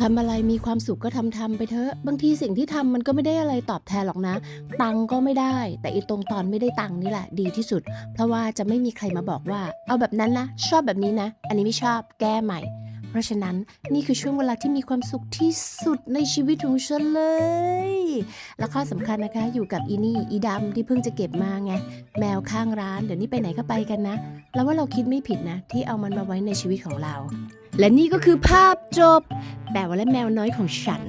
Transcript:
ทำอะไรมีความสุขก็ทำไปเถอะบางทีสิ่งที่ทำมันก็ไม่ได้อะไรตอบแทนหรอกนะตังค์ก็ไม่ได้แต่อีตรงตอนไม่ได้ตังค์นี่แหละดีที่สุดเพราะว่าจะไม่มีใครมาบอกว่าเอาแบบนั้นนะชอบแบบนี้นะอันนี้ไม่ชอบแก้ใหม่เพราะฉะนั้นนี่คือช่วงเวลาที่มีความสุขที่สุดในชีวิตของฉันเลยและข้อสำคัญนะคะอยู่กับอีนี่อีดำที่เพิ่งจะเก็บมาไงแมวข้างร้านเดี๋ยวนี้ไปไหนก็ไปกันนะแล้วว่าเราคิดไม่ผิดนะที่เอามันมาไว้ในชีวิตของเราและนี่ก็คือภาพจบ แปลว่าและแมวน้อยของฉัน